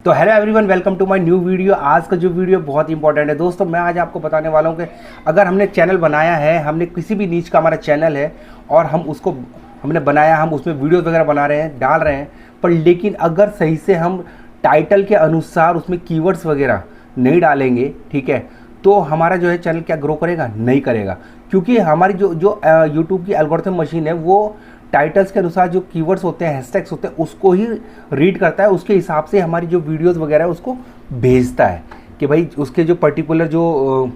तो hello everyone, welcome to my new video. आज का जो वीडियो बहुत इंपॉर्टेंट है दोस्तों। मैं आज आपको बताने वाला हूँ कि अगर हमने चैनल बनाया है, हमने किसी भी नीच का हमारा चैनल है और हम उसको हमने बनाया, हम उसमें वीडियोस वगैरह बना रहे हैं, डाल रहे हैं, पर लेकिन अगर सही से हम टाइटल के अनुसार उसमें कीवर्ड्स वगैरह नहीं डालेंगे, ठीक है, तो हमारा जो है चैनल क्या ग्रो करेगा? नहीं करेगा। क्योंकि हमारी जो यूट्यूब की एल्गोरिथम मशीन है वो टाइटल्स के अनुसार जो कीवर्ड्स होते हैं, हैशटैग्स होते हैं, उसको ही रीड करता है, उसके हिसाब से हमारी जो वीडियोस वगैरह है उसको भेजता है कि भाई उसके जो पर्टिकुलर जो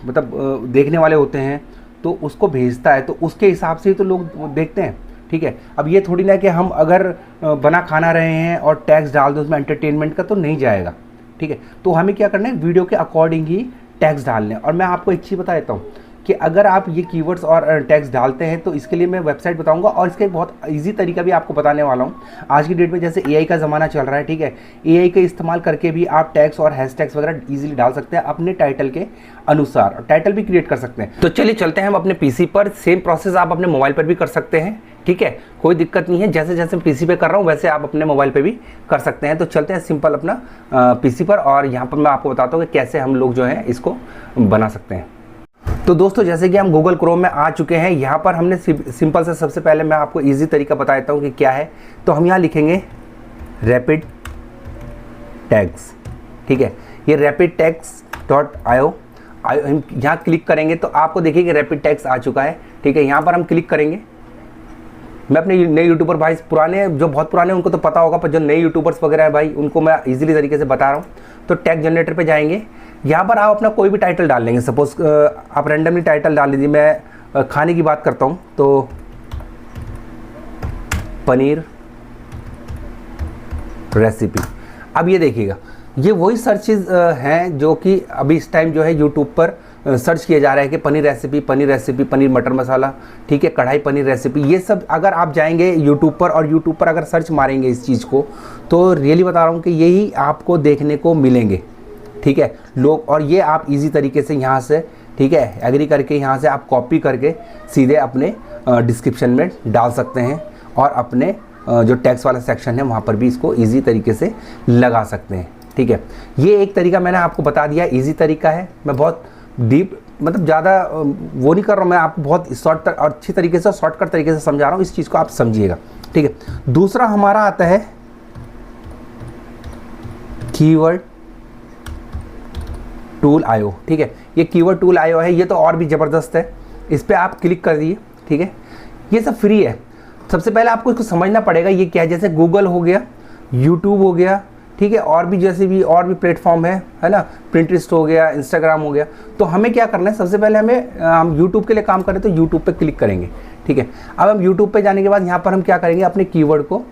देखने वाले होते हैं तो उसको भेजता है, तो उसके हिसाब से ही तो लोग देखते हैं, ठीक है। अब ये थोड़ी ना कि हम अगर बना खाना रहे हैं और टैग्स डाल दो उसमें, एंटरटेनमेंट का तो नहीं जाएगा, ठीक है। तो हमें क्या करना है, वीडियो के अकॉर्डिंग ही टैग्स डालने हैं। और मैं आपको एक चीज़ बता देता हूँ कि अगर आप ये कीवर्ड्स और टैग्स डालते हैं तो इसके लिए मैं वेबसाइट बताऊंगा और इसका एक बहुत इजी तरीका भी आपको बताने वाला हूँ। आज की डेट में जैसे एआई का ज़माना चल रहा है, ठीक है, एआई का इस्तेमाल करके भी आप टैग्स और हैशटैग्स वगैरह इजीली डाल सकते हैं अपने टाइटल के अनुसार, टाइटल भी क्रिएट कर सकते हैं। तो चलिए चलते हैं हम अपने पीसी पर। सेम प्रोसेस आप अपने मोबाइल पर भी कर सकते हैं, ठीक है, कोई दिक्कत नहीं है। जैसे जैसे पीसी पे कर रहा हूँ वैसे आप अपने मोबाइल पे भी कर सकते हैं। तो चलते हैं सिंपल अपना पीसी पर और यहाँ पर मैं आपको बताता हूँ कि कैसे हम लोग जो है इसको बना सकते हैं। तो दोस्तों जैसे कि हम गूगल क्रोम में आ चुके हैं, यहाँ पर हमने सिंपल से सबसे पहले मैं आपको इजी तरीका बता देता हूँ कि क्या है। तो हम यहाँ लिखेंगे रैपिड टैग्स, ठीक है, ये rapidtags.io। यहाँ क्लिक करेंगे तो आपको देखिए कि रैपिड टैग्स आ चुका है, ठीक है। यहाँ पर हम क्लिक करेंगे। मैं अपने नए यूट्यूबर भाई, पुराने जो बहुत पुराने उनको तो पता होगा, पर जो नए यूट्यूबर्स वगैरह है भाई उनको मैं इजीली तरीके से बता रहा हूँ। तो टैग जनरेटर पे जाएंगे, यहाँ पर आप अपना कोई भी टाइटल डाल लेंगे। सपोज आप रैंडमली टाइटल डाल लीजिए। मैं खाने की बात करता हूँ तो पनीर रेसिपी। अब ये देखिएगा, ये वही सर्चेज हैं जो कि अभी इस टाइम जो है यूट्यूब पर सर्च किया जा रहा है कि पनीर रेसिपी, पनीर मटर मसाला, ठीक है, कढ़ाई पनीर रेसिपी। ये सब अगर आप जाएंगे यूट्यूब पर और यूट्यूब पर अगर सर्च मारेंगे इस चीज़ को, तो रियली बता रहा हूँ कि यही आपको देखने को मिलेंगे, ठीक है, लोग। और ये आप इजी तरीके से यहाँ से, ठीक है, एग्री करके यहाँ से आप कॉपी करके सीधे अपने डिस्क्रिप्शन में डाल सकते हैं और अपने जो टैक्स वाला सेक्शन है वहाँ पर भी इसको ईजी तरीके से लगा सकते हैं, ठीक है। ये एक तरीका मैंने आपको बता दिया, ईजी तरीका है। मैं बहुत डीप ज़्यादा वो नहीं कर रहा हूँ, मैं आपको बहुत शॉर्ट और अच्छी तरीके से, शॉर्टकट तरीके से समझा रहा हूँ। इस चीज़ को आप समझिएगा, ठीक है। दूसरा हमारा आता है कीवर्ड टूल आयो, ठीक है। ये कीवर्ड टूल आयो है, ये तो और भी ज़बरदस्त है। इस पर आप क्लिक कर दिए, ठीक है। ये सब फ्री है। सबसे पहले आपको इसको समझना पड़ेगा ये क्या है। जैसे गूगल हो गया, यूट्यूब हो गया, ठीक है, और भी जैसे भी और भी प्लेटफॉर्म है ना, पिंटरेस्ट हो गया, इंस्टाग्राम हो गया। तो हमें क्या करना है, सबसे पहले हम यूट्यूब के लिए काम करें तो यूट्यूब पे क्लिक करेंगे, ठीक है। अब हम यूट्यूब पे जाने के बाद यहाँ पर हम क्या करेंगे, अपने कीवर्ड को,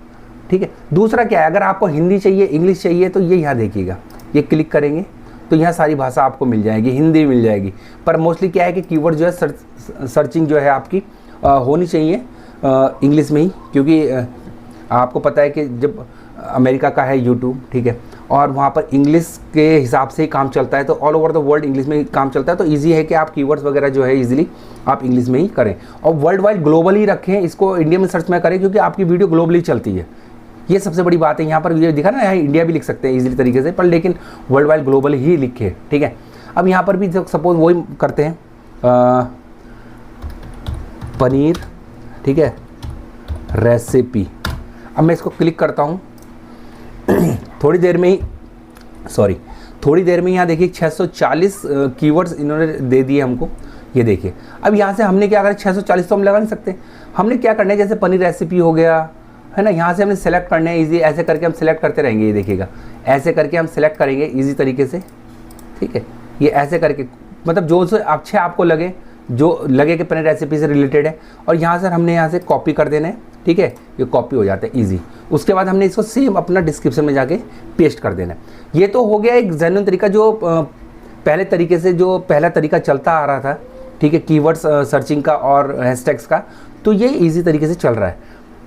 ठीक है। दूसरा क्या है, अगर आपको हिंदी चाहिए, इंग्लिश चाहिए, तो ये यहाँ देखिएगा, ये क्लिक करेंगे तो यहाँ सारी भाषा आपको मिल जाएगी, हिंदी मिल जाएगी। पर मोस्टली क्या है कि कीवर्ड जो है सर्चिंग जो है आपकी होनी चाहिए इंग्लिश में ही, क्योंकि आपको पता है कि जब अमेरिका का है यूट्यूब, ठीक है, और वहाँ पर इंग्लिश के हिसाब से ही काम चलता है, तो all over the world English में ही काम चलता है। तो इजी है कि आप कीवर्ड्स वगैरह जो है इजीली आप इंग्लिश में ही करें और वर्ल्ड वाइड ग्लोबली रखें, इसको इंडिया में सर्च में करें, क्योंकि आपकी वीडियो ग्लोबली चलती है। ये सबसे बड़ी बात है। यहाँ पर ये दिखा ना, यहाँ इंडिया भी लिख सकते हैं इजीली तरीके से, पर लेकिन वर्ल्ड वाइड ग्लोबली ही लिखे, ठीक है। अब यहाँ पर भी सपोज वही करते हैं, पनीर, ठीक है, रेसिपी। अब मैं इसको क्लिक करता हूँ, थोड़ी देर में ही यहाँ देखिए 640 कीवर्ड्स इन्होंने दे दिए हमको, ये देखिए। अब यहाँ से हमने क्या करें, 640 तो हम लगा नहीं सकते। हमने क्या करना है, जैसे पनीर रेसिपी हो गया, है ना, यहाँ से हमने सेलेक्ट करना है इजी। ऐसे करके हम सेलेक्ट करते रहेंगे, ये देखिएगा, ऐसे करके हम सेलेक्ट करेंगे इजी तरीके से, ठीक है। ये ऐसे करके मतलब जो से अच्छे आपको लगे, जो लगे कि पनीर रेसिपी से रिलेटेड है, और यहाँ से हमने यहाँ से कॉपी कर देना है, ठीक है, ये कॉपी हो जाता है ईजी। उसके बाद हमने इसको सेम अपना डिस्क्रिप्शन में जाके पेस्ट कर देना है। ये तो हो गया एक जेन्युइन तरीका, जो पहले तरीके से जो पहला तरीका चलता आ रहा था, ठीक है, कीवर्ड्स सर्चिंग का और हैशटैग्स का, तो ये ईजी तरीके से चल रहा है,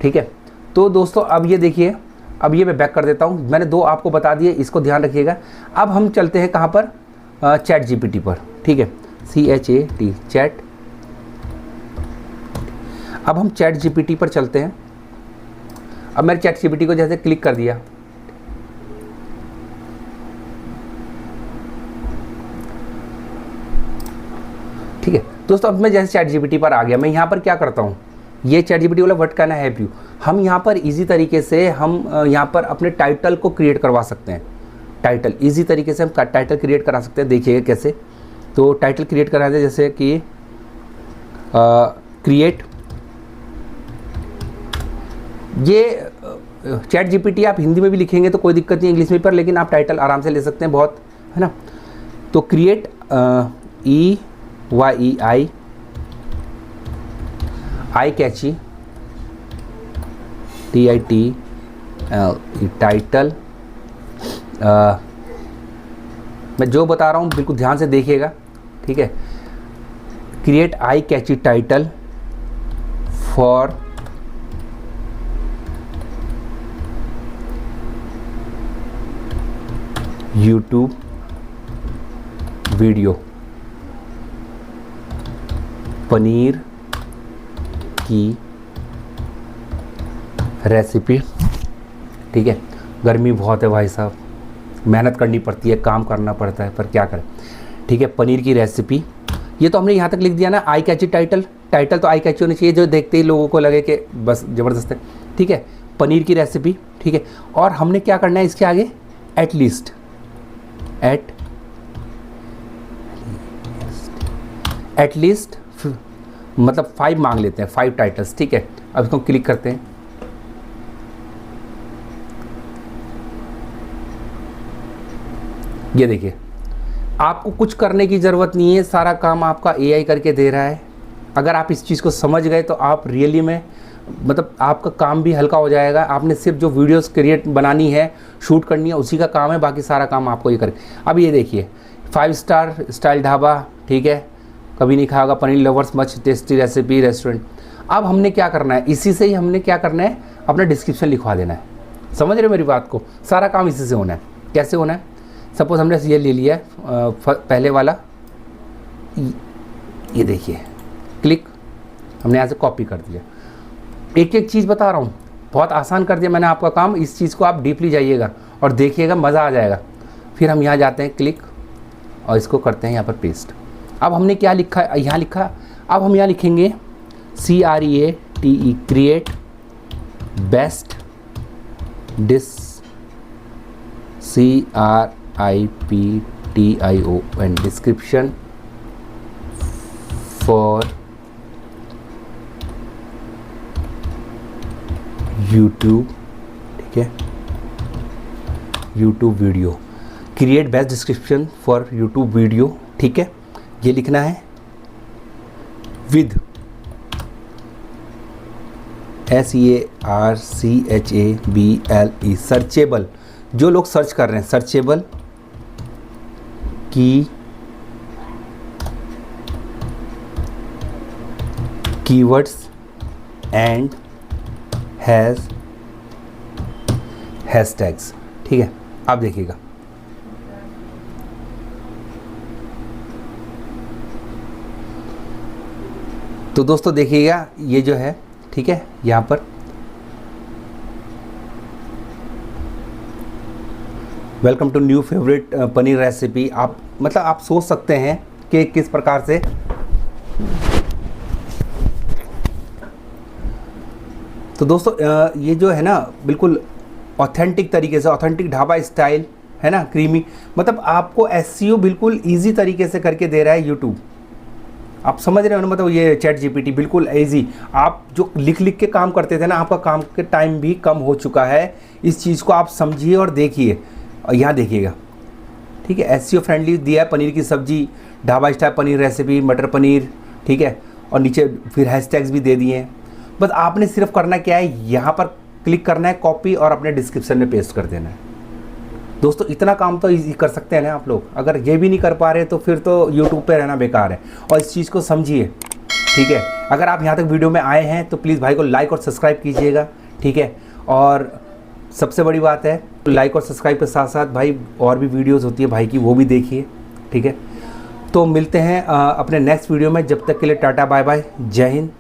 ठीक है। तो दोस्तों अब ये देखिए, अब ये मैं बैक कर देता हूँ। मैंने दो आपको बता दिए, इसको ध्यान रखिएगा। अब हम चलते हैं कहाँ पर, चैट जीपीटी पर, ठीक है, CHAT चैट। अब हम चैट जीपीटी पर चलते हैं। अब मैंने चैट जीपीटी को जैसे क्लिक कर दिया, ठीक है दोस्तों, अब मैं जैसे चैट जीपीटी पर आ गया, मैं यहाँ पर क्या करता हूँ, ये चैट जीपीटी वाला what can I help you, हम यहाँ पर इजी तरीके से हम यहाँ पर अपने टाइटल को क्रिएट करवा सकते हैं। टाइटल इजी तरीके से हम टाइटल क्रिएट करा सकते हैं। देखिएगा कैसे, तो टाइटल क्रिएट करा दे, जैसे कि क्रिएट, ये चैट जीपीटी आप हिंदी में भी लिखेंगे तो कोई दिक्कत नहीं, इंग्लिश में पर, लेकिन आप टाइटल आराम से ले सकते हैं बहुत, है ना। तो क्रिएट EYEI आई कैची TITL टाइटल, मैं जो बता रहा हूँ बिल्कुल ध्यान से देखिएगा, ठीक है। Create I Kainchi title for YouTube video, paneer की रेसिपी, ठीक है। गर्मी बहुत है भाई साहब, मेहनत करनी पड़ती है, काम करना पड़ता है, पर क्या करें, ठीक है। पनीर की रेसिपी, ये तो हमने यहाँ तक लिख दिया ना। आई कैची टाइटल, टाइटल तो आई कैची होनी चाहिए, जो देखते ही लोगों को लगे कि बस ज़बरदस्त है, ठीक है। पनीर की रेसिपी, ठीक है। और हमने क्या करना है इसके आगे, एटलीस्ट, एटलीस्ट मतलब 5 मांग लेते हैं, 5 टाइटल्स, ठीक है। अब इसको क्लिक करते हैं, ये देखिए, आपको कुछ करने की ज़रूरत नहीं है, सारा काम आपका एआई करके दे रहा है। अगर आप इस चीज़ को समझ गए तो आप रियली में मतलब आपका काम भी हल्का हो जाएगा। आपने सिर्फ जो वीडियोस क्रिएट बनानी है, शूट करनी है, उसी का काम है, बाकी सारा काम आपको ये करे। अब ये देखिए, 5 स्टार स्टाइल ढाबा, ठीक है, कभी नहीं खाएगा, paneer lovers much tasty recipe restaurant. अब हमने क्या करना है, इसी से ही हमने क्या करना है, अपना डिस्क्रिप्शन लिखवा देना है। समझ रहे हो मेरी बात को, सारा काम इसी से होना है। कैसे होना है, सपोज हमने ये ले लिया है पहले वाला, ये देखिए, क्लिक, हमने यहाँ से कॉपी कर दिया। एक एक चीज़ बता रहा हूँ, बहुत आसान कर दिया मैंने आपका काम। इस चीज़ को आप डीपली जाइएगा और देखिएगा, मज़ा आ जाएगा। फिर हम यहाँ जाते हैं, क्लिक, और इसको करते हैं यहाँ पर पेस्ट। अब हमने क्या लिखा है, यहाँ लिखा, अब हम यहाँ लिखेंगे CREATE, क्रिएट बेस्ट डिस, CRIPTION डिस्क्रिप्शन फॉर यूट्यूब, ठीक है, YouTube video, create best description for YouTube video, ठीक है, ये लिखना है। विद SEARCHABLE सर्चेबल, जो लोग सर्च कर रहे हैं, सर्चेबल कीवर्ड्स एंड हैशटैग्स, ठीक है। आप देखिएगा, तो दोस्तों देखिएगा, ये जो है, ठीक है, यहाँ पर welcome to new favourite paneer recipe. आप मतलब आप सोच सकते हैं कि किस प्रकार से, तो दोस्तों ये जो है ना बिल्कुल ऑथेंटिक तरीके से, ऑथेंटिक ढाबा स्टाइल है ना, क्रीमी, मतलब आपको SEO बिल्कुल इजी तरीके से करके दे रहा है यूट्यूब। आप समझ रहे हो ना, मतलब ये चैट जीपीटी बिल्कुल इजी। आप जो लिख लिख के काम करते थे ना, आपका काम के टाइम भी कम हो चुका है। इस चीज़ को आप समझिए और देखिए, और यहाँ देखिएगा, ठीक है। SEO फ्रेंडली दिया है, पनीर की सब्जी, ढाबा स्टाइल पनीर रेसिपी, मटर पनीर, ठीक है, और नीचे फिर हैशटैग्स भी दे दिए हैं। बस आपने सिर्फ करना क्या है, यहाँ पर क्लिक करना है, कॉपी, और अपने डिस्क्रिप्शन में पेस्ट कर देना है। दोस्तों इतना काम तो इजी कर सकते हैं ना आप लोग। अगर ये भी नहीं कर पा रहे तो फिर तो यूट्यूब पे रहना बेकार है। और इस चीज़ को समझिए, ठीक है। अगर आप यहाँ तक वीडियो में आए हैं तो प्लीज़ भाई को लाइक और सब्सक्राइब कीजिएगा, ठीक है। और सबसे बड़ी बात है, लाइक और सब्सक्राइब के साथ साथ भाई और भी वीडियोज़ होती है भाई की, वो भी देखिए, ठीक है। तो मिलते हैं अपने नेक्स्ट वीडियो में। जब तक के लिए टाटा बाय बाय, जय हिंद।